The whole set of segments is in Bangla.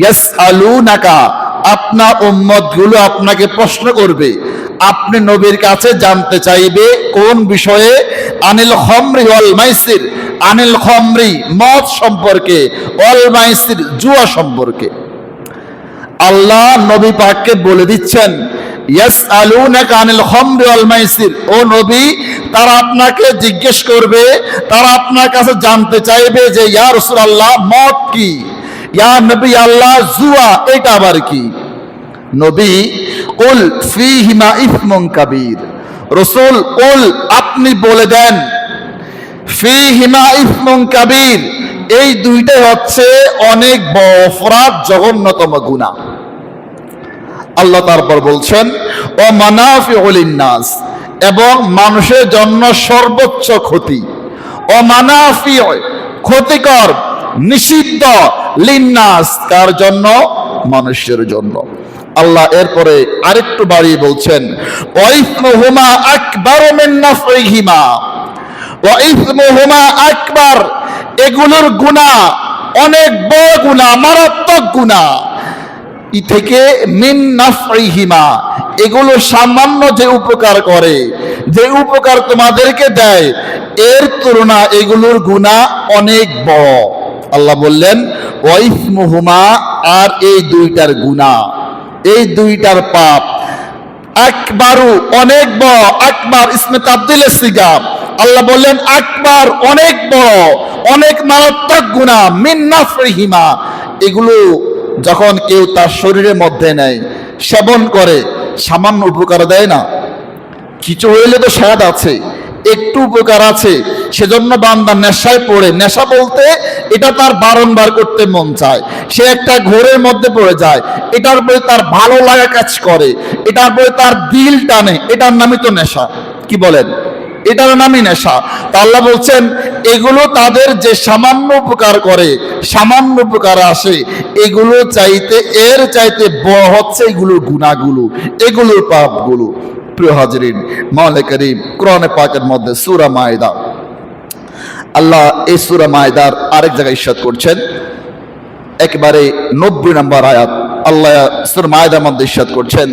ইয়াসআলুনাকা, আপনার উম্মতগুলো আপনাকে প্রশ্ন করবে, আপনি নবীর কাছে জানতে চাইবে কোন বিষয়ে? আনিল খামরি ওয়াল মাইসির, আনিল খামরি মদ সম্পর্কে, ওয়াল মাইসির জুয়া সম্পর্কে। আল্লাহ নবী পাককে বলে দিচ্ছেন ইয়াসআলুনাকা আনিল খামরি ওয়াল মাইসির, ও নবী তারা আপনাকে জিজ্ঞেস করবে, তারা আপনার কাছে জানতে চাইবে যে ইয়া রাসূলুল্লাহ মদ কি, ইয়া নবী আল্লাহ জুয়া এটা আবার কি? নবী কুল ফীহিমা ইসমুন কাবীর, রাসূল কুল আপনি বলে দেন ফীহিমা ইসমুন কাবীর, এই দুইটাই হচ্ছে অনেক বড় অপরাধ, জঘন্যতম গুনাহ। আল্লাহ তারপর বলছেন ও মানাফিউ লিন্নাস, এবং মানুষের জন্য সর্বোচ্চ ক্ষতি, ও মানাফিউ ক্ষতিকর, নিষিদ্ধ, লিন্নাস কার জন্য? মানুষের জন্য। আল্লাহ এরপরে আরেকটু বাড়িয়ে বলছেন ওয়াইসমুহুমা আকবারু মিন নাফইহিমা, ওয়াইসমুহুমা আকবার, এগুলোর গুনাহ অনেক বড় গুনাহ, মারাত্মক গুনাহ। ই থেকে মিন নাফইহিমা, এগুলো সামান্য যে উপকার করে, যে উপকার তোমাদেরকে দেয়, এর তুলনা এগুলোর গুনাহ অনেক বড়। আল্লাহ বললেন ওয়াইসমুহুমা, আর এই দুইটার গুনাহ, এই দুইটার পাপ, আকবারু অনেক বড়, আকবার ইসমে তাবদীলের সিগা, আল্লাহ বললেন আকবার অনেক বড়, অনেক মারাত্মক গুনাহ, মিন নাফইহিমা, এগুলো যখন কেউ তার শরীরের মধ্যে নেয়, সেবন করে, সামান্য উপকার দেয় না, কিছু হইলে তো স্বাদ আছে, একটু উপকার আছে, সেজন্য বান্দা নেশায় পড়ে। নেশা বলতে এটা তার বারংবার করতে মন চায়, সে একটা ঘোরের মধ্যে পড়ে যায়, এটার প্রতি তার ভালো লাগা কাজ করে, এটার প্রতি তার দিল টানে, এটার নামই তো নেশা। কি বলেন? এটার নামই নেশা। তা আল্লাহ বলছেন এগুলো তাদের যে সামান্য উপকার করে, সামান্য উপকার আসে, এগুলো চাইতে, এর চাইতে বড় হচ্ছে এগুলোর গুনাহগুলো, এগুলোর পাপগুলো। প্রিয় হাজরিন, মাওলা কারীম কোরআনে পাকের মধ্যে সূরা মায়েদা, আল্লাহ এই সূরা মায়েদার আরেক জায়গায় ইরশাদ করছেন, একেবারে 90 নম্বর আয়াত, আল্লাহ সূরা মায়েদার মধ্যে ইরশাদ করছেন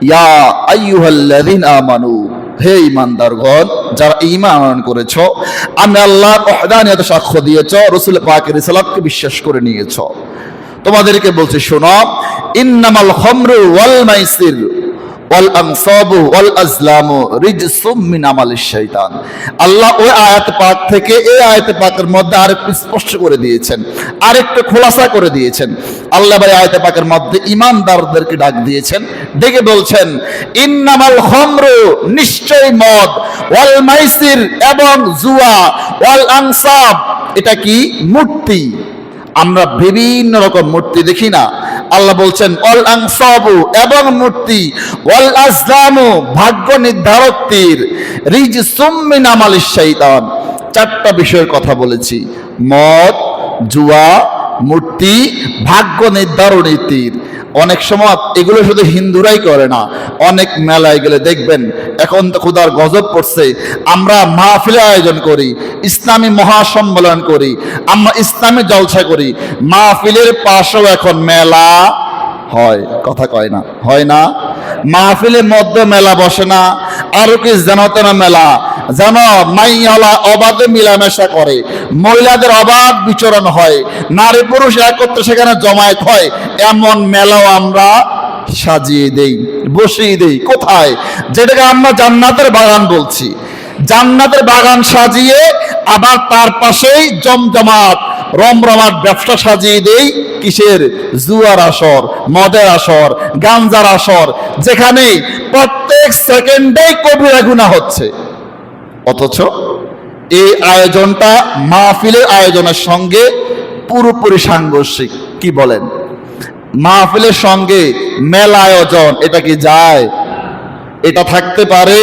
ইয়া আইয়ুহাল্লাযীনা আমানু, হে ঈমানদারগণ যারা ঈমান করেছো, আমি আল্লাহর ওয়াহদানিয়তে সাক্ষ্য দিয়েছো, রাসূল পাকের রিসালাতকে বিশ্বাস করে নিয়েছো, তোমাদেরকে বলছি শোনো, ইন্নামাল খামরু ওয়াল মাইসির ওয়াল আনসাবু ওয়াল আজলামু রিজসুম মিন আমালিশ শাইতান। আল্লাহ ওই আয়াত পাক থেকে এই আয়াত পাকের মধ্যে আরেকটু স্পষ্ট করে দিয়েছেন, আরেকটু খোলাসা করে দিয়েছেন। আল্লাহ এই আয়াত পাকের মধ্যে ঈমানদারদেরকে ডাক দিয়েছেন, ডেকে বলছেন ইন্নামাল খামরু, নিশ্চয় মদ, ওয়াল মাইসির এবং জুয়া, ওয়াল আনসাব, এটা কি? মূর্তি। আমরা বিভিন্ন রকম মূর্তি দেখি না? আল্লাহ বলছেন ওয়াল আনসাবু, এবং মূর্তি, ওয়াল আজলামু, ভাগ্য নির্ধারক তীর, রিজসুম মিন আমালিশ শাইতান। চারটা বিষয়ের কথা বলেছি, মদ, জুয়া, মূর্তি, ভাগ্য নির্ধারণী তীর। অনেক সময় এগুলো শুধু হিন্দুরাই করে না, অনেক মেলায় গেলে দেখবেন, এখন তো খোদার গজব পড়ছে, আমরা মাহফিলের আয়োজন করি, ইসলামী মহাসম্মেলন করি, আমরা ইসলামী জলসা করি, মাহফিলের পাশেও এখন মেলা হয়। কথা কয় না? হয় না? মাহফিলের মধ্যে মেলা বসে না? আরো কি জানাতে না মেলা, যেন মাইয়ালা অবাধে মিলামেশা করে, মহিলাদের অবাধ বিচরণ হয়, নারী পুরুষ একত্রে সেখানে জমায়েত হয়, এমন মেলাও আমরা সাজিয়ে দেই, বসিয়ে দেই। কোথায়? যেটাকে আমরা জান্নাতের বাগান বলছি, জান্নাতের বাগান সাজিয়ে আবার তার পাশেই জমজমাট রমরমাট ব্যবসা সাজিয়ে দেই। কিসের? জুয়ার আসর, মদের আসর, গাঞ্জার আসর, যেখানে প্রত্যেক সেকেন্ডেই কবিরা গুনাহ হচ্ছে। অথচ এই আয়োজনটা মাহফিলের আয়োজনের সঙ্গে পুরোপুরি সাংঘর্ষিক। কি বলেন? মাহফিলের সঙ্গে মেলা আয়োজন, এটা কি যায়? এটা থাকতে পারে?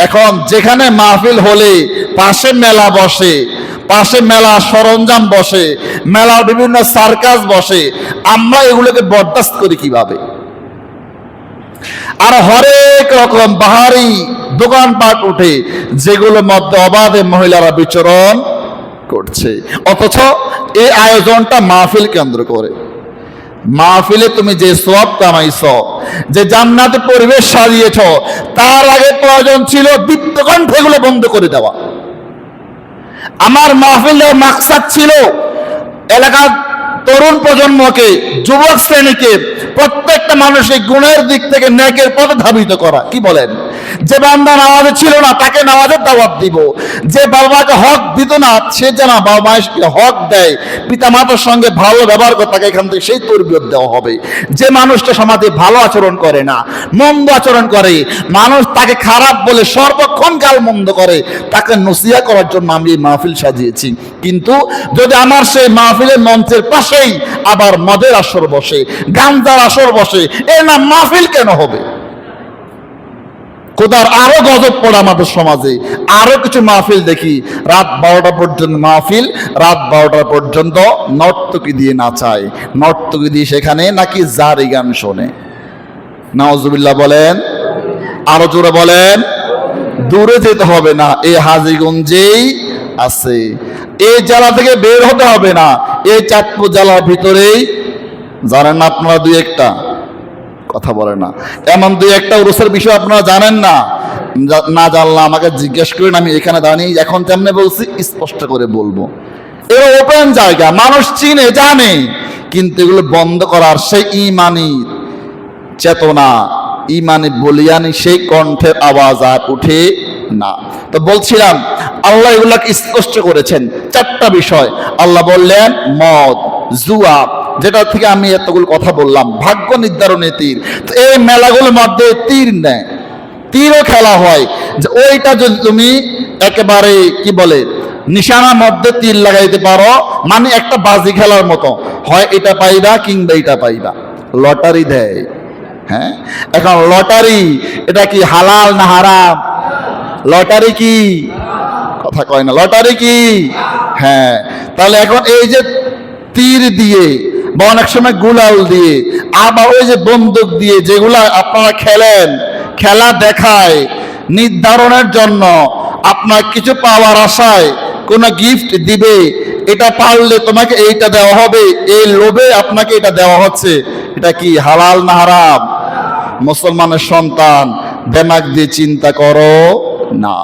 এখন যেখানে মাহফিল হলে পাশে মেলা বসে, পাশে মেলা সরঞ্জাম বসে, মেলার বিভিন্ন সার্কাস বসে, আমরা এগুলোকে বরদাস্ত করি কিভাবে? আর হরেক রকম বাহারি দোকানপাট উঠে, যেগুলোর মধ্যে অবাধে মহিলারা বিচরণ করছে, অথচ এই আয়োজনটা মাহফিল কেন্দ্র করে। মাহফিলে তুমি যে সওয়াব কামাইছ, যে জান্নাতে পরিবেশ সাজিয়েছ, তার আগে প্রয়োজন ছিল দীপ্তকণ্ঠে এগুলো বন্ধ করে দেওয়া। আমার মাহফিলের মাকসাদ ছিল এলাকার তরুণ প্রজন্মকে, যুবক শ্রেণীকে, প্রত্যেকটা মানুষের গুণের দিক থেকে নেকের পথে ধাবিত করা। কি বলেন? যে বান্দা নামাজে ছিল না তাকে নামাজের দাওয়াত দিব, যে বাবাকে হক দিত না সে যেন বাবা মায়ের হক দেয়, পিতা মাতার সঙ্গে ভালো ব্যবহার করে তাকে এখান থেকে সেই তরবিয়ত দেওয়া হবে। যে মানুষটা সমাজে ভালো আচরণ করে না, মন্দ আচরণ করে, মানুষ তাকে খারাপ বলে সর্বক্ষণ গাল মন্দ করে, তাকে নসিহা করার জন্য আমি এই মাহফিল সাজিয়েছি। কিন্তু যদি আমার সেই মাহফিলের মঞ্চের পাশেই আবার মদের আসর বসে, গাঞ্জার আসর বসে, এর নাম মাহফিল কেন হবে? খোদার আরো গজব পড়ে আমাদের সমাজে। আরো কিছু মাহফিল দেখি, রাত 12টা পর্যন্ত মাহফিল, রাত 12টা পর্যন্ত নর্তকী দিয়ে নাচায়, নর্তকী দিয়ে সেখানে নাকি জারি গান শোনে। নাউজুবিল্লাহ বলেন, আরো জোরে বলেন। দূরে যেতে হবে না, এই হাজীগঞ্জেই আছে। এই জেলা থেকে বের হতে হবে না, এই চাঁদপুর জেলার ভিতরেই। জানেন না আপনারা দুই একটা? কথা বলে না। এমন দুই একটা উরুসের বিষয় আপনারা জানেন না? না জানলে আমাকে জিজ্ঞেস করেন, আমি এখানে দাঁড়িয়ে এখন তেমনি বলছি, স্পষ্ট করে বলবো। এরা ওপেন জায়গা, মানুষ চিনে জানে, কিন্তু এগুলো বন্ধ করার সেই ইমানি চেতনা, ইমানি বলিয়ানি সেই কণ্ঠের আওয়াজ আর উঠে না। তো বলছিলাম আল্লাহ এগুলাকে স্পষ্ট করেছেন। 4টা বিষয় আল্লাহ বললেন, মদ, জুয়া, যেটা থেকে আমি এতগুলো কথা বললাম, ভাগ্য নির্ধারণে তীর। তো এই মেলাগুলোর মধ্যে তীর নেয়, তীরও খেলা হয়। যে ওইটা যদি তুমি একেবারে কি বলে নিশানার মধ্যে তীর লাগাইতে পারো, মানে একটা বাজি খেলার মতো, হয় এটা পাইবা কিংবা এটা পাইবা। লটারি দেয়, হ্যাঁ। এখন লটারি এটা কি হালাল না হারাম? লটারি কি? কথা কয় না। লটারি কি? হ্যাঁ। তাহলে এখন এই যে তীর দিয়ে বা অনেক সময় গুলাল দিয়ে, আবার ওই যে বন্দুক দিয়ে যেগুলা আপনারা খেলেন, খেলা দেখায় নির্ধারণের জন্য, আপনার কিছু পাওয়ার আশায় কোনো গিফট দিবে, এটা পারলে তোমাকে এইটা দেওয়া হবে, এই লোভে আপনাকে এটা দেওয়া হচ্ছে। এটা কি হালাল না হারাম? মুসলমানের সন্তান, দিমাগ দিয়ে চিন্তা করো না।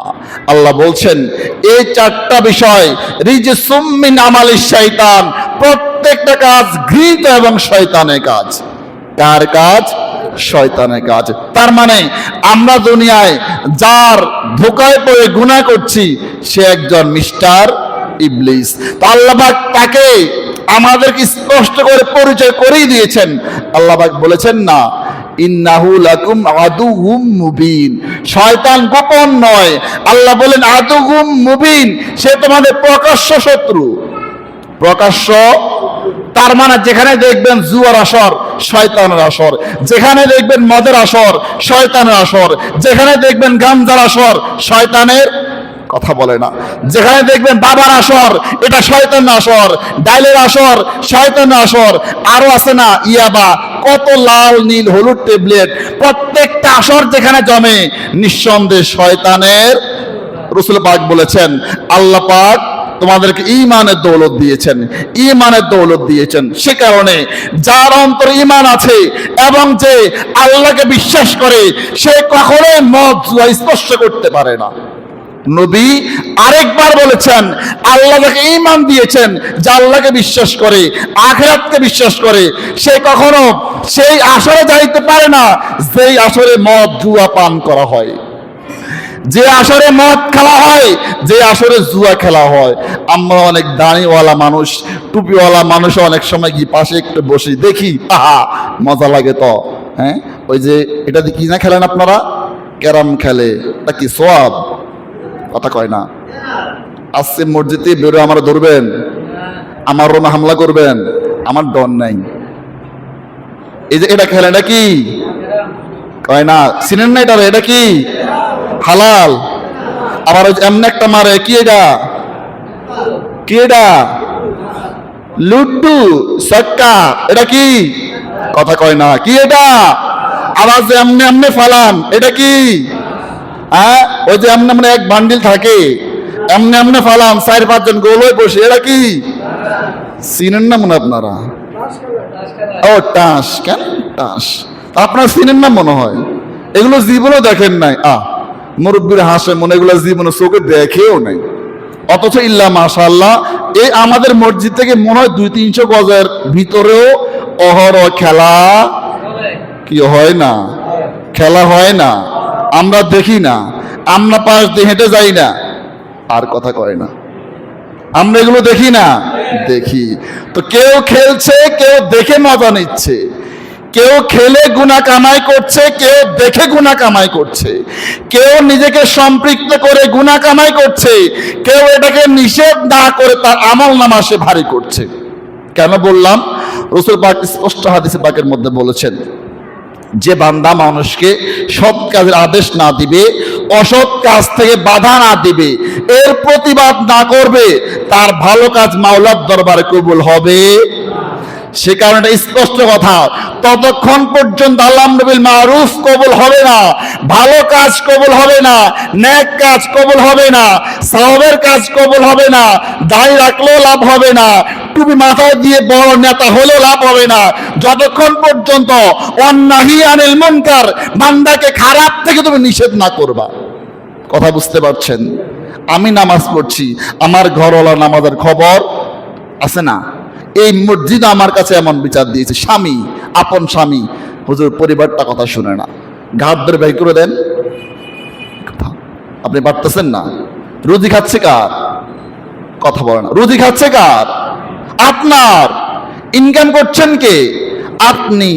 আল্লাহ বলছেন এই 4টা বিষয় রিজসুম মিন আমালিশ শয়তান, প্রত্যেকটা কাজ ঘৃণিত এবং শয়তানের কাজ। কার কাজ? শয়তানের কাজ। তার মানে আমরা দুনিয়ায় যার ধোঁকায় পড়ে গুনাহ করছি সে একজন মিস্টার ইবলিস। তো আল্লাহ পাক তাকে আমাদেরকে স্পষ্ট করে পরিচয় করেই দিয়েছেন। আল্লাহ পাক বলেছেন না, ইন্নাহু লাকুম আদুউম মুবিন, শয়তান গোপন নয়। আল্লাহ বলেন আদুউম মুবিন, সে তোমাদের প্রকাশ্য শত্রু। প্রকাশ্য তার মানে যেখানে দেখবেন জুয়ার আসর, শয়তানের আসর, যেখানে দেখবেন মদের আসর, শয়তানের আসর, যেখানে দেখবেন গাঞ্জার আসর, শয়তানের, কথা বলে না, যেখানে দেখবেন বাবার আসর, এটা শয়তানের আসর, ডাইলের আসর, শয়তানের আসর, আরো আছে না ইয়াবা, কত লাল নীল হলুদ ট্যাবলেট, প্রত্যেকটা আসর যেখানে জমে নিঃসন্দেহে শয়তানের। রাসূল পাক বলেছেন আল্লাহ পাক তোমাদেরকে ঈমানের দৌলত দিয়েছেন, ঈমানের দৌলত দিয়েছেন। সে কারণে যার অন্তরে ঈমান আছে এবং যে আল্লাহকে বিশ্বাস করে, সে কখনোই মদ জুয়া স্পর্শ করতে পারে না। নবী আরেকবার বলেছেন আল্লাহ যাকে ঈমান দিয়েছেন, যে আল্লাহকে বিশ্বাস করে, আখিরাতকে বিশ্বাস করে, সে কখনো সেই আসরে যাইতে পারে না যেই আসরে মদ জুয়া পান করা হয়, যে আসরে মদ খেলা হয়, যে আসরে জুয়া খেলা হয়। আমরা অনেক দাড়িওয়ালা মানুষ, টুপিওয়ালা মানুষ অনেক সময় কি পাশে একটু বসি, দেখি আহা মজা লাগে। তো হ্যাঁ, ওই যে এটা দিয়ে কি না খেলেন আপনারা? ক্যারাম খেলে, তা কি সওয়াব? কথা কয় না। আসছে মসজিদে বেরো আমরা ধরবেন, আমার রুমে হামলা করবেন, আমার ডর নাই। এই যে এটা খেলে, এটা কি কয় না? চিনেন না এটা? এটা কি হালাল? আবার ওই এমনি একটা মারে, কি এটা? কি এটা? লুড্ডু, সক্কা, এটা কি? কথা কয় না। কি এটা? আবার যে এমনি এমনি ফালান, এটা কি? হ্যাঁ, ওই যে এমনি এমনি এক বান্ডিল থাকে, এমনি এমনি ফালান, 4-5 জন গোল হয়ে বসে, এটা কি? চিনেন না মনে আপনারা? ও টাস, কেন টাস? আপনার চিনেন না মনে হয়, এগুলো জীবনও দেখেন নাই। মুরব্বীর হাসে মনে, এগুলো জীবনে চোখে দেখেও নাই। অথচ ইল্লা মাশাআল্লাহ এই আমাদের মসজিদ থেকে মনে হয় 200-300 গজের ভিতরেও অহরহ খেলা কি হয় না, খেলা হয় না, আমরা দেখি না, আমরা পাশ দিয়ে হেঁটে যাই না, আর কথা কয় না, আমরা এগুলো দেখি না, দেখি তো। কেউ খেলছে, কেউ দেখে মজা নিচ্ছে, কেউ খেলে গুনাহ কামাই করছে, কেউ দেখে গুনাহ কামাই করছে, কেউ নিজেকে সম্পৃক্ত করে গুনাহ কামাই করছে, কেউ এটাকে নিষেধ না করে তার আমলনামা সে ভারী করছে। কেন বললাম? রাসূল পাক স্পষ্ট হাদিসে পাকের মধ্যে বলেছেন, যে বান্দা মানুষকে সৎ কাজের আদেশ না দিবে, অসৎ কাজ থেকে বাধা না দিবে, এর প্রতিবাদ না করবে, তার ভালো কাজ মাওলার দরবারে কবুল হবে। সে কারণে স্পষ্ট কথা, ততক্ষণ পর্যন্ত আল্লাহ বিল মারুফ কবুল হবে না, ভালো কাজ কবুল হবে না, নেক কাজ কবুল হবে না, সওয়াবের কাজ কবুল হবে না, দাড়ি রাখলেও লাভ হবে না, টুপি মাথায় দিয়ে বড় নেতা হলেও লাভ হবে না, যতক্ষণ পর্যন্ত অন্নাহি আনিল মুনকার, বান্দাকে খারাপ থেকে তুমি নিষেধ না করবা। কথা বুঝতে পারছেন? আমি নামাজ পড়ছি, আমার ঘরওয়ালা নামাজের খবর আছে না? এই মসজিদ আমার কাছে এমন বিচার দিয়েছে, স্বামী, আপন স্বামী, হুজুর পরিবারটা কথা শুনে না, ঘাট ধরে বের করে দেন। আপনি পারতেছেন না, রুজি খাচ্ছে কার? কথা বলে না, রুজি খাচ্ছে কার? আপনার। ইনকাম করছেন কে? আপনি।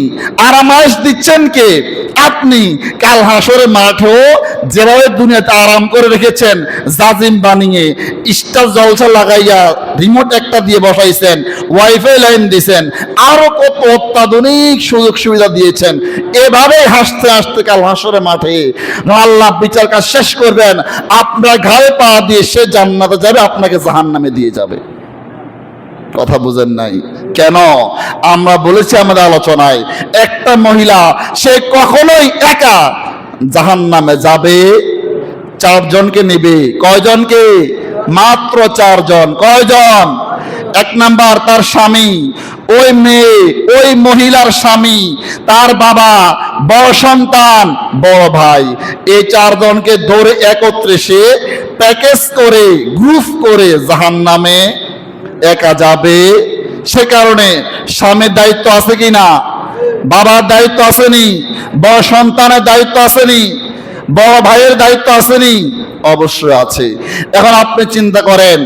আরামায়েশ দিচ্ছেন কে? আপনি। কাল হাসরের মাঠেও যেভাবে দুনিয়াতে আরাম করে রেখেছেন, জাজিম বানিয়ে, স্টার জলসা লাগাইয়া, রিমোট একটা দিয়ে বসাইছেন, ওয়াইফাই লাইন দিয়েছেন, আরো কত অত্যাধুনিক সুযোগ সুবিধা দিয়েছেন, এভাবেই হাসতে হাসতে কাল হাসরের মাঠে আল্লাহ বিচার কাজ শেষ করবেন, আপনার ঘাড়ে পা দিয়ে সে জান্নাতে যাবে, আপনাকে জাহান্নামে দিয়ে যাবে। কথা বুঝেন নাই? কেন? আমরা বলেছি আমাদের আলোচনায়, একটা মহিলা সে কখনোই একা জাহান্নামে যাবে, 4 জনকে নেবে। কয়জনকে? মাত্র 4 জন। কয়জন? 1 নাম্বার তার স্বামী, ওই মেয়ে, ওই মহিলার স্বামী, তার বাবা, বড় সন্তান, বড় ভাই, এই 4 জনকে ধরে একত্রে সে প্যাকেজ করে, গ্রুপ করে জাহান্নামে একা যাবে। সে কারণে স্বামীর দায়িত্ব আছে কি না? বাবার দায়িত্ব আসেনি? বড় সন্তানের দায়িত্ব আসেনি? বড় ভাইয়ের দায়িত্ব আসেনি? অবশ্যই আছে। এখন আপনি চিন্তা করেন,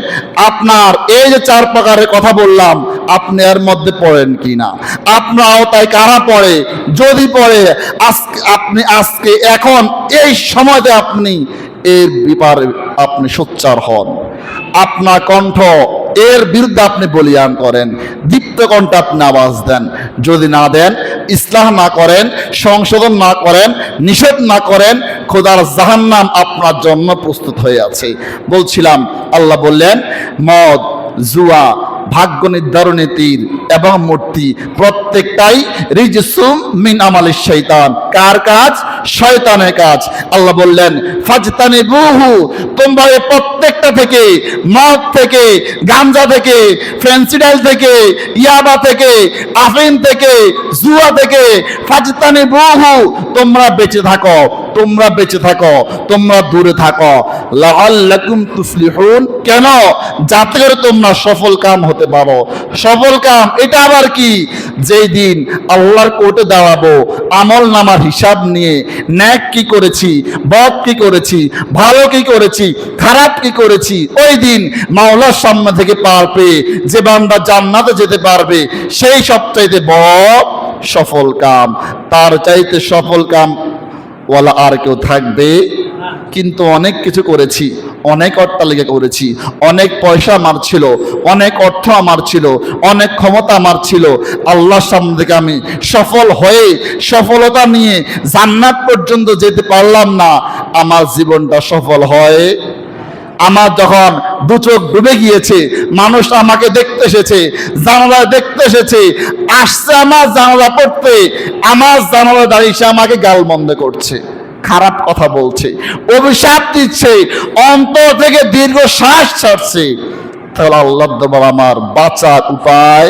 আপনার এই যে 4 প্রকারের কথা বললাম, আপনি এর মধ্যে পড়েন কিনা? আপনার আওতায় কারা পড়ে? যদি পড়ে, আপনি আজকে এখন এই সময়তে আপনি এর ব্যাপারে আপনি সোচ্চার হন, আপনার কণ্ঠ এর বিরুদ্ধে আপনি বলিয়ান করেন, দীপ্ত কণ্ঠে আপনি আওয়াজ দেন। যদি না দেন, ইসলাহ না করেন, সংশোধন না করেন, নিষেধ না করেন, খোদার জাহান্নাম আপনার জন্য প্রস্তুত হয়ে আছে। বলছিলাম, আল্লাহ বললেন, মদ, জুয়া, ভাগ্য নির্ধারণী তীর এবং মূর্তি প্রত্যেকটাই রিজসুম মিন আমালিশ শয়তান। কার কাজ? শয়তানের কাজ। আল্লাহ বললেন, ফাজতানিবুহু, তোমরা এই প্রত্যেকটা থেকে, মদ থেকে, গাঞ্জা থেকে, ফেন্সিডাল থেকে, ইয়াবা থেকে, আফিন থেকে, জুয়া থেকে, ফাজতানিবুহু, তোমরা বেঁচে থাকো, তোমরা বেঁচে থাকো, তোমরা দূরে থাকো। লাআল্লাকুম তুফলিহুন, কেন? যাতে করে তোমরা সফল কাম হতে পারো। সফল কাম এটা আবার কি? যেই দিন আল্লাহর কোর্টে দাঁড়াবো, আমল নামার হিসাব নিয়ে, ন্যাক কি করেছি, বদ কি করেছি, ভালো কি করেছি, খারাপ কি করেছি, ওই দিন মাওলার সামনে থেকে পার পেয়ে যে বান্দা জান্নাতে যেতে পারবে, সেই সবচাইতে বড় সফল কাম। তার চাইতে সফল কাম ওয়ালা আর কেউ থাকবে? কিন্তু অনেক কিছু করেছি, অনেক অট্টালিকা করেছি, অনেক পয়সা আমার ছিল, অনেক অর্থ আমার ছিল, অনেক ক্ষমতা আমার ছিল, আল্লাহর সামনে থেকে আমি সফল হয়ে, সফলতা নিয়ে জান্নাত পর্যন্ত যেতে পারলাম না। আমার জীবনটা সফল হয়? আমার যখন 2 চোখ ডুবে গিয়েছে, মানুষ আমাকে দেখতে এসেছে, জানালা দেখতে এসেছে, আসছে আমার জানালা পড়তে, আমার জানালা দাঁড়িয়ে আমাকে গালমন্দ করছে, খারাপ কথা বলছে, অভিশাপ দিচ্ছে, অন্তর থেকে দীর্ঘ শ্বাস ছাড়ছে, তাহলে আল্লাহ আমার বাঁচার উপায়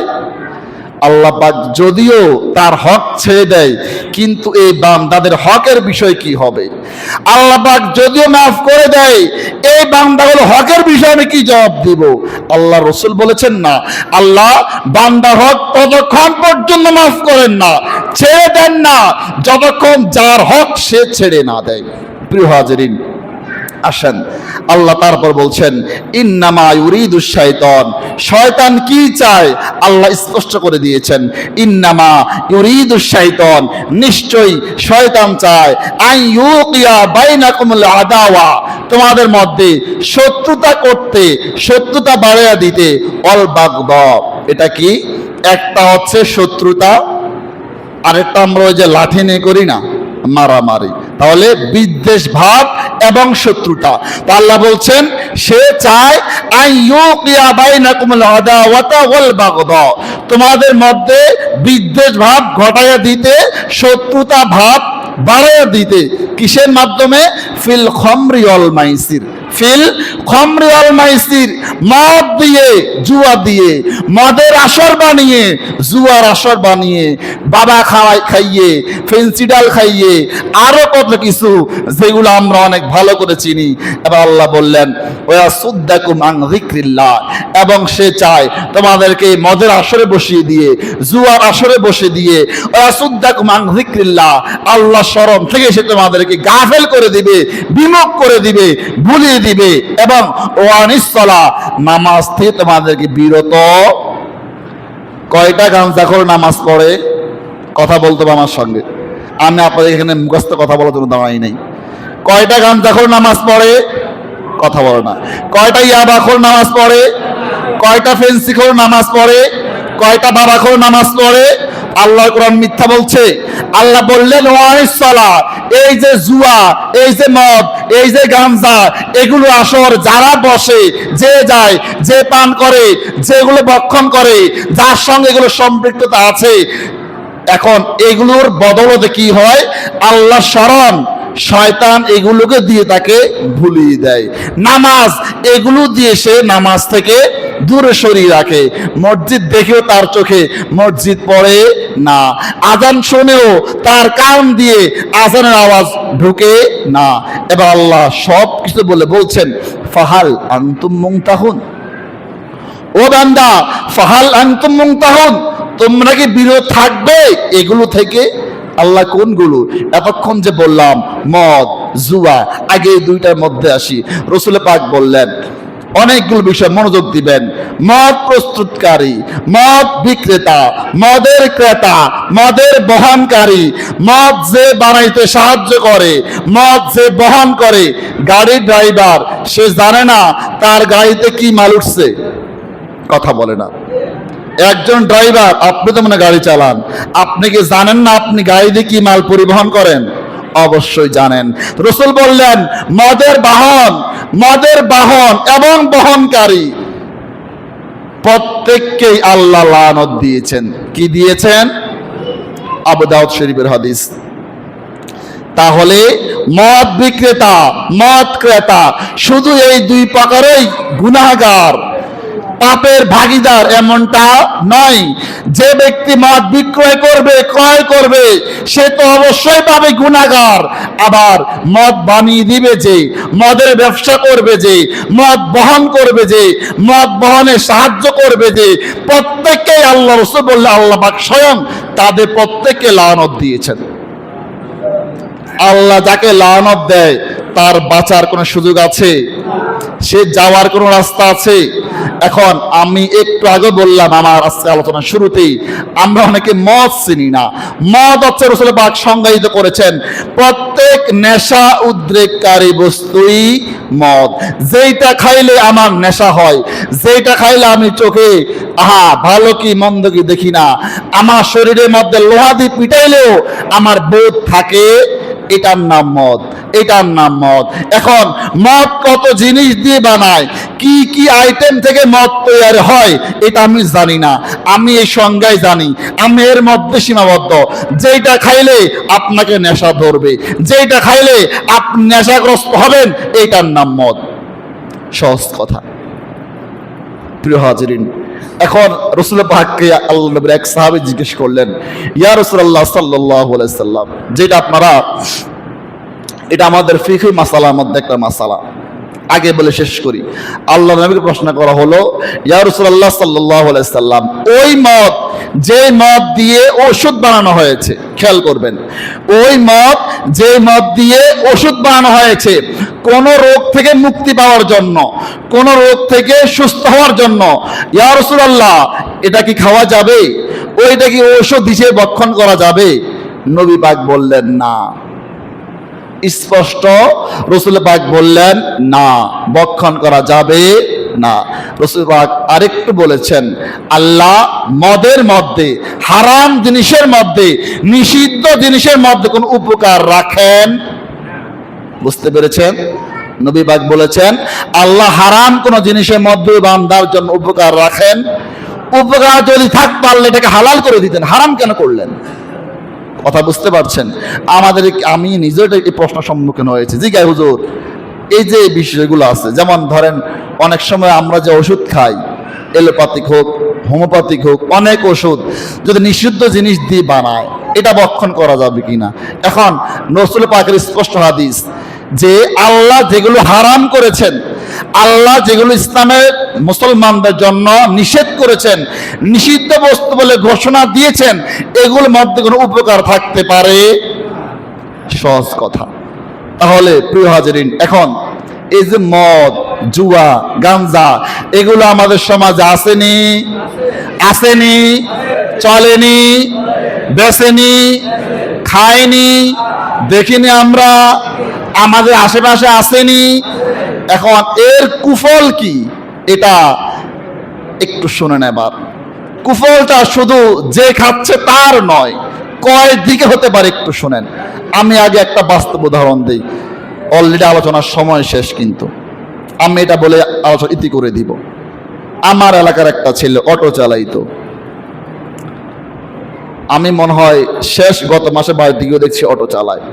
আল্লাহ পাক যদিও তার হক ছেড়ে দেয়, কিন্তু এই বান্দাদের হকের বিষয় কি হবে? আল্লাহ পাক যদিও মাফ করে দেয়, এই বান্দাগুলো হকের বিষয়ে আমি কি জবাব দিব? আল্লাহ রসুল বলেছেন না, আল্লাহ বান্দার হক ততক্ষণ পর্যন্ত মাফ করেন না, ছেড়ে দেন না, যতক্ষণ যার হক সে ছেড়ে না দেয়। প্রিয় হাজিরিন, আসেন আল্লাহ তারপর বলছেন ইন্নামা ইউরিদুশ শাইতান, শয়তান কি চায় আল্লাহ স্পষ্ট করে দিয়েছেন। ইন্নামা ইউরিদুশ শাইতান, নিশ্চয়ই শয়তান চায় আন ইউকিয়া বাইনাকুমুল আদাওয়া, তোমাদের মধ্যে শত্রুতা করতে, শত্রুতা বাড়াইয়া দিতে, অল বাগদা। এটা কি? একটা হচ্ছে শত্রুতা, আরেকটা আমরা ওই যে লাঠি নিয়ে করি না, মারামারি। তাহলে বিদ্বেষ ভাব এবং শত্রুতা। তো আল্লাহ বলছেন সে চায় আইয়ুকিয়া বাইনাকুমুল আদাওয়াতা ওয়াল বাগদা, তোমাদের মধ্যে বিদ্বেষ ভাব ঘটাইয়া দিতে, শত্রুতা ভাব বাড়াইয়া দিতে। কিসের মাধ্যমে? ফিল খামরি ওয়াল মাইসির, ফিল খামরি ওয়াল মাইসির, মদ দিয়ে, জুয়া দিয়ে, মদের আসর বানিয়ে, জুয়ার আসর বানিয়ে, বাবা খাইয়ে, ফেন্সিডাল খাইয়ে, আরো কত কিছু যেগুলো আমরা অনেক ভালো করে চিনি। এবার আল্লাহ বললেন ওয়াসুদ্দাকুম আন যিকরিল্লাহ, এবং সে চায় তোমাদেরকে মদের আসরে বসিয়ে দিয়ে, জুয়ার আসরে বসে দিয়ে, ওয়াসুদ্দাকুম আন যিকরিল্লাহ, আল্লাহ স্মরণ থেকে সে তোমাদেরকে গাফেল করে দিবে, বিমুখ করে দিবে, ভুলিয়ে দিবে, এবং ওয়ানিস সালাহ, নামাজ থেকে তোমাদেরকে বিরত। কয়টা গাঁজাখোর নামাজ পড়ে? কথা বলতে হবে আমার সঙ্গে, আমি আপনাদের এখানে মুখস্থ কথা বলার জন্য দাঁড়াই নাই। কয়টা গাঁজাখোর নামাজ পড়ে? কথা বলে না। কয়টা ইয়াবাখোর নামাজ পড়ে? কয়টা ফেন্সিখোর নামাজ পড়ে? কয়টা বাবাখোর নামাজ পড়ে? আল্লাহ কোরআন মিথ্যা বলছে? আল্লাহ বললেন ওয়ানিস সালাহ, এই যে জুয়া, এই যে মদ, এই যে গাঞ্জা, এগুলো আসর যারা বসে, যে যায়, যে পান করে, যেগুলো ভক্ষণ করে, যার সঙ্গে এগুলো সম্পৃক্ততা আছে, এখন এগুলোর বদলতে কি হয়? আল্লাহ স্মরণ, শয়তান এগুলোকে দিয়ে তাকে ভুলিয়ে দেয়। নামাজ, এগুলো দিয়ে সে নামাজ থেকে দূরে সরিয়ে রাখে। মসজিদ দেখেও তার চোখে মসজিদ পড়ে না, আজান শুনেও তার কান দিয়ে আজানের আওয়াজ ঢুকে না। এবার আল্লাহ সব কিছু বলে বলছেন ফাহাল আনতুম মুনতাহুন, ও বান্দা, ফাহাল আনতুম মুনতাহুন, তোমরা কি বিরত থাকবে এগুলো থেকে? আল্লাহ কোনগুলো? এতক্ষণ যে বললাম মদ, জুয়া, আগে দুইটার মধ্যে আসি। রসুল পাক বললেন অনেকগুলো বিষয় মনোযোগ দিবেন। মদ প্রস্তুতকারী, মদ বিক্রেতা, মদের ক্রেতা, মদের বহনকারী, মদ যে বানাইতে সাহায্য করে, মদ যে বহন করে, গাড়ির ড্রাইভার, সে জানে না তার গাড়িতে কি মাল উঠছে। কথা বলে না। একজন ড্রাইভার, আপনি তো মনে গাড়ি চালান, আপনি কি জানেন না আপনি গাড়িতে কি মাল পরিবহন করেন? অবশ্যই জানেন। রাসূল বললেন মদের বাহন এবং বহনকারী প্রত্যেককেই আল্লাহ লানত দিয়েছেন। কি দিয়েছেন? আবু দাউদ শরীফের হাদিস। তাহলে মদ বিক্রেতা, মদ ক্রেতা শুধু এই দুই প্রকারেই গুনাহগার, পাপের ভাগীদার এমনটা নয়। যে ব্যক্তি মদ বিক্রয় করবে, ক্রয় করবে, সে তো অবশ্যই পাবে গুনাহগার। আবার মদ বানিয়ে দিবে যে, মদের ব্যবসা করবে যে, মদ বহন করবে যে, মদ বহনে সাহায্য করবে যে, প্রত্যেককে আল্লাহ রাসূল বললে আল্লাহ পাক স্বয়ং তাদের প্রত্যেককে লানত দিয়েছেন। আল্লাহ যাকে লানত দেয় তার বাঁচার কোনো সুযোগ আছে? সে যাওয়ার কোনো রাস্তা আছে? এখন আমি একটু আগে বললাম আমার আজকে আলোচনা শুরুতেই, আমরা অনেকে মদ চিনি না। মদ হচ্ছে রাসূল পাক সংজ্ঞায়িত করেছেন প্রত্যেক নেশা উদ্রেককারী বস্তুই মদ। যেইটা খাইলে আমার নেশা হয়, যেইটা খাইলে আমি চোখে ভালো কি মন্দ কি দেখি না, আমার শরীরের মধ্যে লোহা দিয়ে পিটাইলেও আমার বোধ থাকে, এটার নাম মদ, এটার নাম মদ। এখন মদ কত জিনিস দিয়ে বানায়, কি কি আইটেম থেকে মদ তৈরি হয় এটা আমি জানি না, আমি এই সংজ্ঞায় জানি, আমি এর মধ্যে সীমাবদ্ধ। যেটা খাইলে আপনাকে নেশা ধরবে, যেটা খাইলে আপনি নেশাগ্রস্ত হবেন, এটার নাম মদ। সহজ কথা। প্রিয় হাজিরিন, এখন রাসূল পাককে আল্লাহ নবীর এক সাহাবী জিজ্ঞেস করলেন, ইয়া রাসূলুল্লাহ সাল্লাল্লাহু আলাইহি সাল্লাম, যেটা আপনারা, এটা আমাদের ফিকহি মাসালার মধ্যে একটা মাসালা, আগে বলে শেষ করি। আল্লাহ নবীকে প্রশ্ন করা হলো, ইয়া রাসূলুল্লাহ সাল্লাল্লাহু আলাইহি সাল্লাম, ওই মদ, যে মদ দিয়ে ওষুধ বানানো হয়েছে, খেয়াল করবেন, ওই মদ, যে মদ দিয়ে ওষুধ বানানো হয়েছে কোন রোগ থেকে মুক্তি পাওয়ার জন্য, কোন রোগ থেকে সুস্থ হওয়ার জন্য, ইয়া রাসূলুল্লাহ এটা কি খাওয়া যাবে? ওইটা কি ঔষধ হিসেবে ভক্ষণ করা যাবে? নবী পাক বললেন না। স্পষ্ট রাসূল পাক বললেন না, ভক্ষণ করা যাবে না। রাসূল পাক আরেকটু বলেছেন, আল্লাহ মদের মধ্যে, হারাম জিনিসের মধ্যে, নিষিদ্ধ জিনিসের মধ্যে কোন উপকার রাখেন? বুঝতে পেরেছেন? নবী পাক বলেছেন, আল্লাহ হারাম কোন জিনিসের মধ্যে বান্দার জন্য উপকার রাখেন? উপকার যদি থাকতো আল্লাহ এটাকে হালাল করে দিতেন, হারাম কেন করলেন? কথা বুঝতে পারছেন? আমাদের, আমি নিজেও এই প্রশ্ন সম্মুখীন হয়েছি, জি গায়ে হুজুর, এই যে বিষয়গুলো আছে, যেমন ধরেন অনেক সময় আমরা যে ওষুধ খাই, এলোপ্যাথিক হোক, হোমিওপ্যাথিক হোক, অনেক ওষুধ যদি নিষিদ্ধ জিনিস দিয়ে বানায়, এটা ভক্ষণ করা যাবে কিনা? এখন রাসূল পাকের স্পষ্ট হাদিস যে আল্লাহ যেগুলো হারাম করেছেন, আল্লাহ যেগুলো ইসলামের মুসলমানদের জন্য নিষেধ করেছেন, নিষিদ্ধ বস্তু বলে ঘোষণা দিয়েছেন, এগুলোর মধ্যে কোনো উপকার থাকতে পারে? সহজ কথা। তাহলে প্রিয় হাজিরিন, এখন এই যে মদ, জুয়া, গাঞ্জা, এগুলো আমাদের সমাজে আসেনি? আসেনি? চলেনি? বেসেনি? খায়নি? দেখিনি আমরা? আমাদের আশেপাশে আসেনি? এখন এর কুফল কি, এটা একটু শুনে নেবার। কুফলটা শুধু যে খাচ্ছে তার নয়, কয় দিকে হতে পারে একটু শুনেন। আমি আগে একটা বাস্তব উদাহরণ দিই, অলরেডি আলোচনার সময় শেষ, কিন্তু আমি এটা বলে আলোচনা ইতি করে দিব। আমার এলাকার একটা ছেলে অটো চালাইতো, আমি মনে হয় শেষ গত মাসে বাড়ির দিকেও দেখছি অটো চালায়।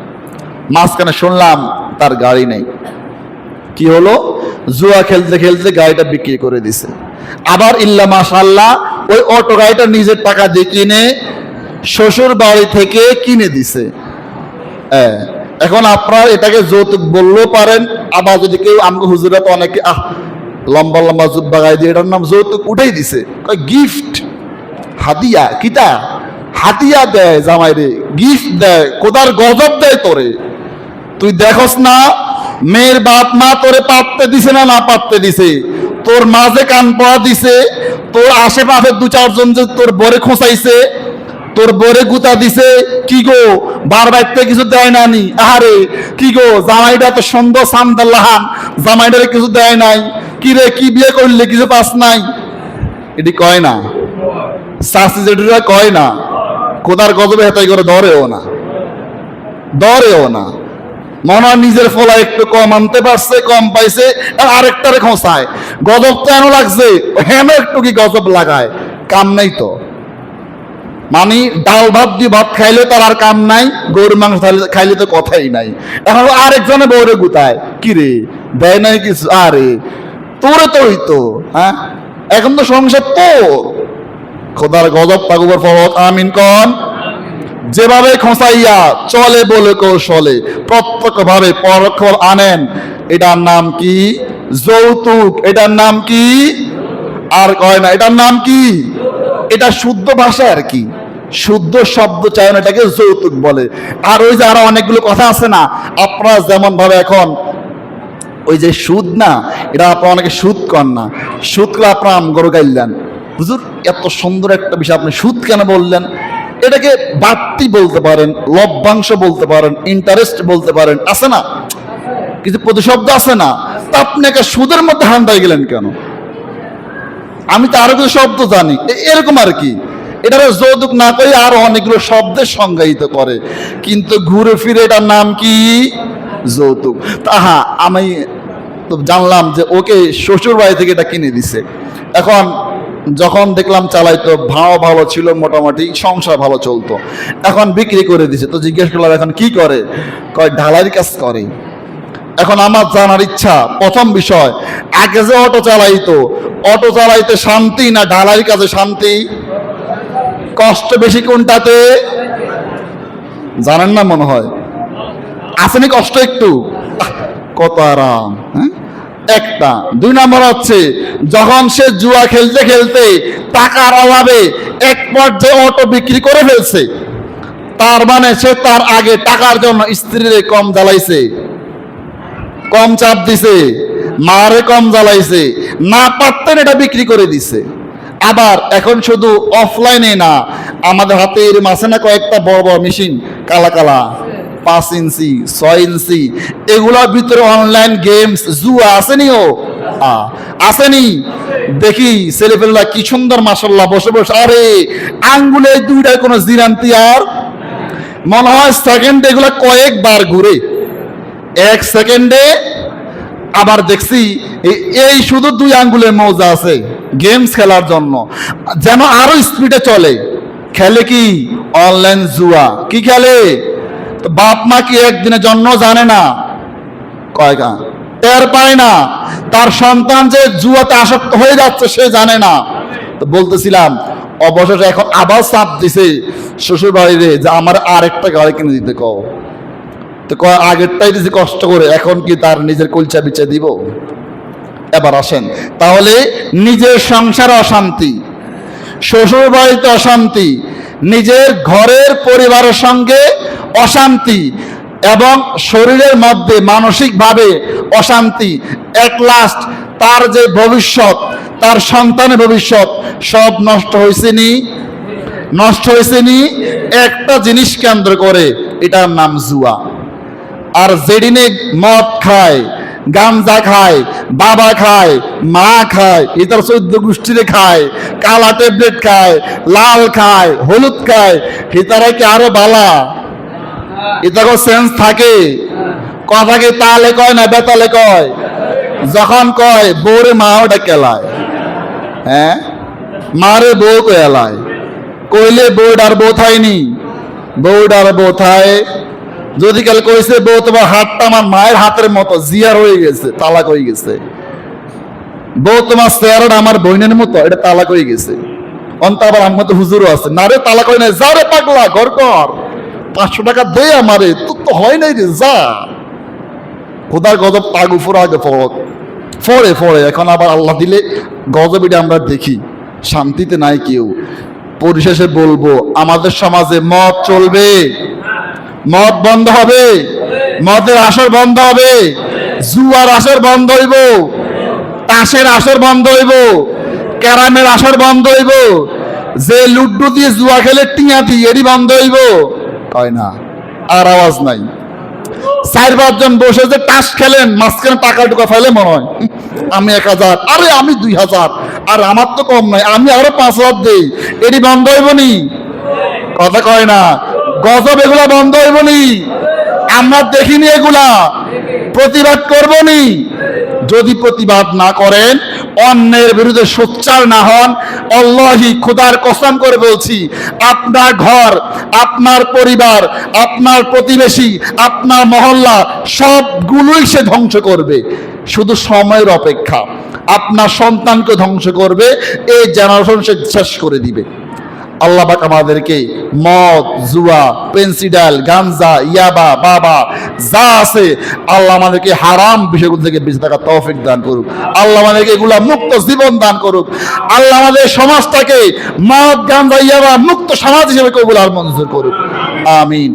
মাঝখানে শুনলাম তার গাড়ি নেই। কি হলো? জুয়া খেলতে খেলতে গাড়িটা বিক্রি করে দিছে। আবার ইল্লা মাশাআল্লাহ ওই অটো গাড়িটা নিজের টাকা দিয়ে কিনে শ্বশুর বাড়ি থেকে কিনে দিছে। এখন আপনারা এটাকে যৌতুক বললেও পারেন, আবার যদি কেউ, আমাকে হুজুরা তো অনেকে লম্বা লম্বা জুব্বা গায়ে দিয়ে এটার নাম যৌতুক উঠেই দিছে, গিফট, হাদিয়া। কিটা হাতিয়া দেয় জামাই রে, গিফট দেয়, কোদার গজব দেয় তোরে। তুই দেখোস না মেয়ের বাপ মা তোরে পাততে দিছে না, না পাততে দিছে? তোর মাঝে কান পড়া দিছে, তোর আশেপাশে দু চারজন যে তোর বরে খোঁচাইছে, তোর বরে গুতা দিছে। কি গো বার বাইতে কিছু দেয় না নি? আরে কি গো জামাইটা তো সুন্দর সামদাল্লাহান, জামাইটারে কিছু দেয় নাই? কি রে কি বিয়ে করলে কিছু পাস নাই? এটি কয় না? শাস্তি যেটা কয় না? কোদার গজবে হেতাই করে ধরেও না, ধরেও না। মনে হয় নিজের ফলা একটু কম আনতে পারছে, কম পাইছে, আরেকটারে খোঁচায়। গজব তো এন লাগছে, হেন একটু কি গজব লাগায়? কাম নাই তো। মানে ডাল ভাত দিয়ে ভাত খাইলে তার আর কাম নাই, গরুর মাংস খাইলে তো কথাই নাই। এখন আরেকজনে বউরে গুতায়, কি রে দেয় নাই কিছু? আরে তোরে তো হইতো, হ্যাঁ এখন তো সংসার তোর। খোদার গজব তাগুবার ফরত আমিন কন। যেভাবে খোঁচাইয়া চলে বলে কৌশলে প্রত্যক্ষ ভাবে পরোক্ষ আনেন, এটার নাম কি? যৌতুক। এটার নাম কি? আর কয় না, এটার নাম কি? এটা শুদ্ধ ভাষা আর কি, শুদ্ধ শব্দ চায়ন এটাকে যৌতুক বলে। আর ওই যে আরো অনেকগুলো কথা আছে না, আপনারা যেমন ভাবে এখন ওই যে সুদ না, এটা আপনারা অনেকে সুদ কর না, সুদ করে আপনারা আমগরো গাইলেন, হুজুর এত সুন্দর একটা বিষয় আপনি সুদ কেন বললেন? এটাকে বাড়তি বলতে পারেন, লভ্যাংশ বলতে পারেন, ইন্টারেস্ট বলতে পারেন, আছে না কিছু প্রতিশব্দ আছে না? তা আপনি একটা সুদের মধ্যে হান্দাই গেলেন কেন? আমি তো আরো কিছু শব্দ জানি এরকম আর কি। এটা যৌতুক না করে আরো অনেকগুলো শব্দের সংজ্ঞায়িত করে, কিন্তু ঘুরে ফিরে এটার নাম কি? যৌতুক। তাহা আমি তো জানলাম যে ওকে শ্বশুর বাড়ি থেকে এটা কিনে দিছে। এখন যখন দেখলাম চালাইতো, ভাও ভালো ছিল, মোটামুটি সংসার ভালো চলতো, এখন বিক্রি করে দিছে। তো জিজ্ঞেস করলাম এখন কি করে? কয় ঢালাইয়ের কাজ করে। এখন আমার জানার ইচ্ছা, প্রথম বিষয়, আগে যে অটো চালাইতো, অটো চালাইতে শান্তি না ঢালাই কাজে শান্তি? কষ্ট বেশি কোনটাতে? জানেন না মনে হয়, আসেনি কষ্ট একটু? কত আরাম, হ্যাঁ? একটা। দুই নম্বর হচ্ছে, যখন সে জুয়া খেলতে খেলতে টাকার অভাবে এক পর্যায়ে অটো বিক্রি করে ফেলছে, তার মানে সে তার আগে টাকার জন্য স্ত্রীর কম জ্বালাইছে, কম চাপ দিছে, মারে কম জ্বালাইছে, না পারতেন এটা বিক্রি করে দিছে। আবার এখন শুধু অফলাইনে না, আমাদের হাতে এরম আছে না কয়েকটা বড় বড় মেশিন, কালা কালা, 5 ইঞ্চি 6 ইঞ্চি, এগুলোর ভিতরে অনলাইন গেমস জুয়া আসেনি? ও আসেনি? দেখি ছেলেপেলেরা কি সুন্দর মাশাল্লাহ বসে বসে, আরে আঙ্গুলে দুইটায় কোনো জিরান্তি আর মনে হয় সেকেন্ডে এগুলো কয়েকবার ঘুরে, 1 সেকেন্ডে। আবার দেখছি এই শুধু 2 আঙ্গুলের মৌজা আছে গেমস খেলার জন্য, যেন আরো স্পিডে চলে। খেলে কি? অনলাইন জুয়া। কি খেলে? তো বাপ মা কি একদিনের জন্য জানে না, কয়গা টের পায় না তার সন্তান যে জুয়াতে আসক্ত হয়ে যাচ্ছে, সে জানে না। তো বলতেছিলাম, অবশেষে এখন আবার চাপ দিছে শ্বশুর বাড়িতে যে আমার আরেকটা গাড়ি কিনে দিতে কও। তো কয় আগেরটাই দিছি কষ্ট করে, এখন কি তার নিজের কলচা বিচে দিব? এবার আসেন, তাহলে নিজের সংসারে অশান্তি, শ্বশুর বাড়িতে অশান্তি, নিজের ঘরের পরিবারের সঙ্গে অশান্তি, এবং শরীরের মধ্যে মানসিকভাবে অশান্তি, এক লাস্ট তার যে ভবিষ্যৎ, তার সন্তানের ভবিষ্যৎ সব নষ্ট হয়েছে নি? নষ্ট হয়েছে নি একটা জিনিস কেন্দ্র করে, এটার নাম জুয়া। আর যেদিনে মদ খায়, গাঞ্জা খায়, বাবা খায়, মা খায়, এটার 14 গোষ্ঠীরে খায়, কালা ট্যাবলেট খায়, লাল খায়, হলুদ খায়, এটারা কি আরো বালা? এটাকে সেন্স থাকে? কথাকে তালে কয় না বেতালে কয়? যখন কয় বউরে মা ওটা কেলায়, হ্যাঁ মারে বউ কেলায়, কইলে বউডার বউ থাইনি, বউডার বউ থায়। যদি কাল কইছে বউ তোমার হাতটা আমার মায়ের হাতের মতো জিয়ার হয়ে গেছে, তালাক হয়ে গেছে। বউ তোমার চেহারাটা আমার বোনের মতো, এটা তালাক হয়ে গেছে। অন্ত আবার আমার মতো হুজুরও আছে, না রে তালাক হয় নাই, যা রে পাগলা ঘর কর, 500 টাকা দে আমারে, তোর তো হয় নাই রে, যা। খোদার গজব তাগ উপর আগে ফড়ে ফড়ে। এখন আবার আল্লাহ দিলে গজব, এটা আমরা দেখি, শান্তিতে নাই কেউ। পরিশেষে বলবো, আমাদের সমাজে মদ চলবে? মদ বন্ধ হবে? মদের আসর বন্ধ হবে? জুয়ার আসর বন্ধ হইব? তাসের আসর বন্ধ হইব? ক্যারামের আসর বন্ধ হইব? যে লুড্ডু দিয়ে জুয়া খেলে টিয়া দিয়ে, এরই বন্ধ হইব? কয় না, আর আওয়াজ নাই। 4-5 জন বসে যে তাস খেলেন, মাঝখানে টাকা টুকা ফেলে মনে হয় আমি 1000, আরে আমি 2000, আর আমার তো কম নাই, আমি আরো 5000 দেই, এটি বন্ধ হইব নি? কথা কয় না। গজব এগুলা বন্ধ হইব নি? আমরা দেখিনি এগুলা, প্রতিবাদ করব নি? যদি প্রতিবাদ না করেন, অন্যের বিরুদ্ধে সোচ্চার না হন, আল্লাহি খোদার কসম করে বলছি, আপনার ঘর, আপনার পরিবার, আপনার প্রতিবেশী, আপনার মহল্লা সবগুলোই সে ধ্বংস করবে। শুধু সময়ের অপেক্ষা, আপনার সন্তানকে ধ্বংস করবে, এই জেনারেশন সে শেষ করে দিবে। আল্লাহ পাক আমাদেরকে মদ, জুয়া, পেন্সিডাল, গাঞ্জা, ইয়াবা, বাবা যা আছে, আল্লাহ আমাদেরকে হারাম বিষয়গুলো থেকে বেঁচে থাকার তৌফিক দান করুক। আল্লাহ আমাদেরকে এগুলা মুক্ত জীবন দান করুক। আল্লাহ আমাদের সমাজটাকে মদ, গাঞ্জা, ইয়াবা মুক্ত সমাজ হিসেবে কবুল আর মঞ্জুর করুক। আমিন।